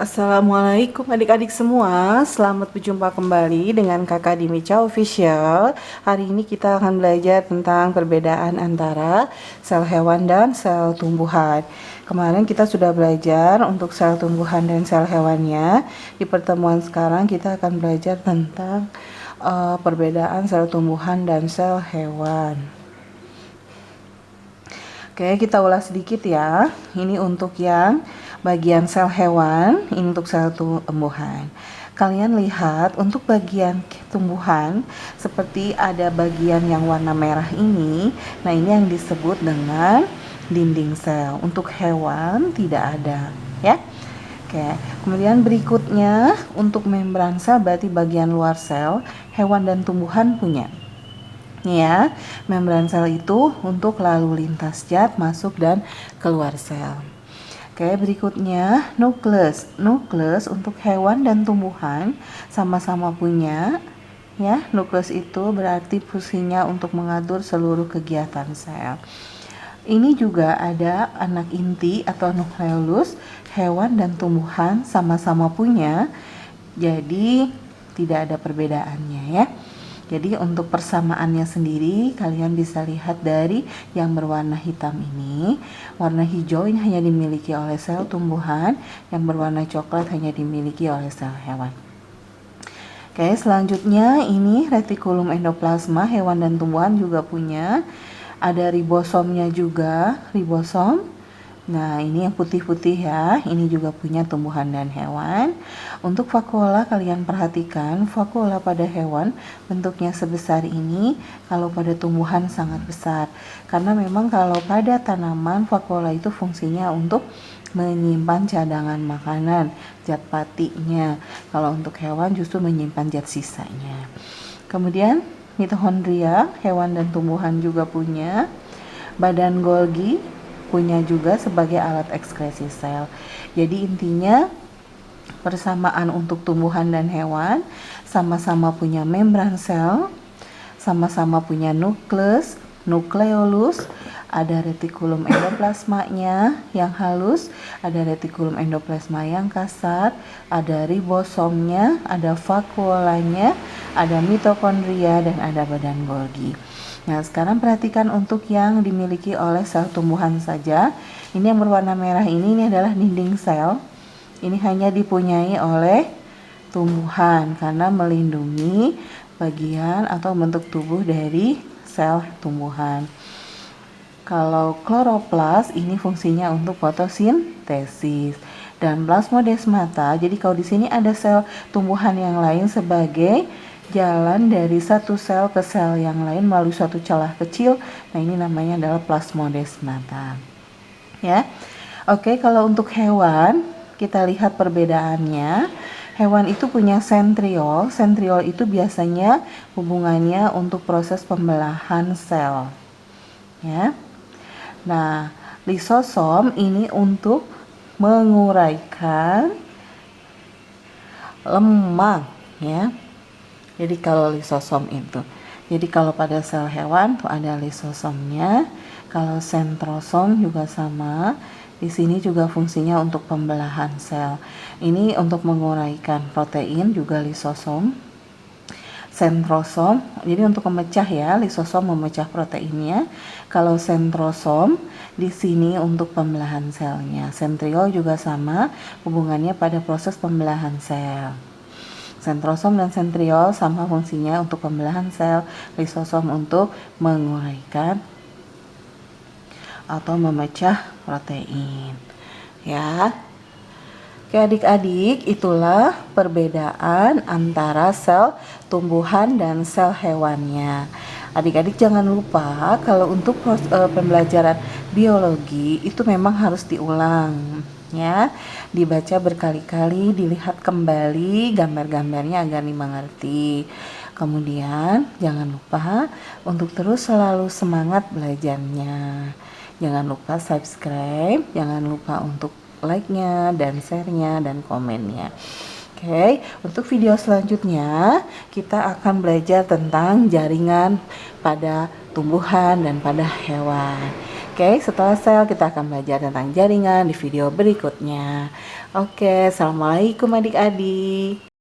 Assalamualaikum adik-adik semua, selamat berjumpa kembali dengan Kakak Dimica Official. Hari ini kita akan belajar tentang perbedaan antara sel hewan dan sel tumbuhan. Kemarin kita sudah belajar untuk sel tumbuhan dan sel hewannya. Di pertemuan sekarang kita akan belajar tentang perbedaan sel tumbuhan dan sel hewan. Oke, kita ulas sedikit ya. Ini untuk yang bagian sel hewan, ini untuk sel tumbuhan. Kalian lihat untuk bagian tumbuhan seperti ada bagian yang warna merah ini. Nah, ini yang disebut dengan dinding sel. Untuk hewan tidak ada, ya. Oke, kemudian berikutnya untuk membran sel berarti bagian luar sel, hewan dan tumbuhan punya. Ya, membran sel itu untuk lalu lintas zat masuk dan keluar sel. Oke, berikutnya nukleus. Nukleus untuk hewan dan tumbuhan sama-sama punya. Ya, nukleus itu berarti fungsinya untuk mengatur seluruh kegiatan sel. Ini juga ada anak inti atau nukleolus, hewan dan tumbuhan sama-sama punya. Jadi tidak ada perbedaannya ya. Jadi untuk persamaannya sendiri kalian bisa lihat dari yang berwarna hitam ini. Warna hijau ini hanya dimiliki oleh sel tumbuhan, yang berwarna coklat hanya dimiliki oleh sel hewan. Oke, selanjutnya ini retikulum endoplasma, hewan dan tumbuhan juga punya. Ada ribosomnya juga, ribosom. Nah, ini yang putih-putih ya, ini juga punya tumbuhan dan hewan. Untuk vakuola kalian perhatikan, vakuola pada hewan bentuknya sebesar ini, kalau pada tumbuhan sangat besar. Karena memang kalau pada tanaman, vakuola itu fungsinya untuk menyimpan cadangan makanan, zat patinya. Kalau untuk hewan justru menyimpan zat sisanya. Kemudian mitochondria, hewan dan tumbuhan juga punya. Badan Golgi punya juga sebagai alat ekskresi sel. Jadi intinya persamaan untuk tumbuhan dan hewan, sama-sama punya membran sel, sama-sama punya nukleus, nukleolus, ada retikulum endoplasmanya yang halus, ada retikulum endoplasma yang kasar, ada ribosomnya, ada vakuolanya, ada mitokondria, dan ada badan Golgi. Nah, sekarang perhatikan untuk yang dimiliki oleh sel tumbuhan saja. Ini yang berwarna merah ini adalah dinding sel. Ini hanya dipunyai oleh tumbuhan karena melindungi bagian atau bentuk tubuh dari sel tumbuhan. Kalau kloroplas ini fungsinya untuk fotosintesis. Dan plasmodesmata, jadi kalau di sini ada sel tumbuhan yang lain sebagai jalan dari satu sel ke sel yang lain melalui suatu celah kecil. Nah, ini namanya adalah plasmodesmata. Ya. Oke, kalau untuk hewan, kita lihat perbedaannya. Hewan itu punya sentriol. Sentriol itu biasanya hubungannya untuk proses pembelahan sel. Ya. Nah, lisosom ini untuk menguraikan lemak, ya. Jadi kalau lisosom itu, jadi kalau pada sel hewan tuh ada lisosomnya. Kalau sentrosom juga sama. Di sini juga fungsinya untuk pembelahan sel. Ini untuk menguraikan protein juga lisosom. Sentrosom, jadi untuk memecah ya, lisosom memecah proteinnya. Kalau sentrosom di sini untuk pembelahan selnya. Sentriol juga sama, hubungannya pada proses pembelahan sel. Sentrosom dan sentriol sama fungsinya untuk pembelahan sel, lisosom untuk menguraikan atau memecah protein. Ya. Oke adik-adik, itulah perbedaan antara sel tumbuhan dan sel hewannya. Adik-adik jangan lupa kalau untuk pembelajaran biologi itu memang harus diulang. Ya, dibaca berkali-kali, dilihat kembali gambar-gambarnya agar dimengerti. Kemudian jangan lupa untuk terus selalu semangat belajarnya. Jangan lupa subscribe, jangan lupa untuk like-nya dan share-nya dan komennya. Oke, untuk video selanjutnya kita akan belajar tentang jaringan pada tumbuhan dan pada hewan. Oke, setelah sel kita akan belajar tentang jaringan di video berikutnya. Oke, assalamualaikum adik-adik.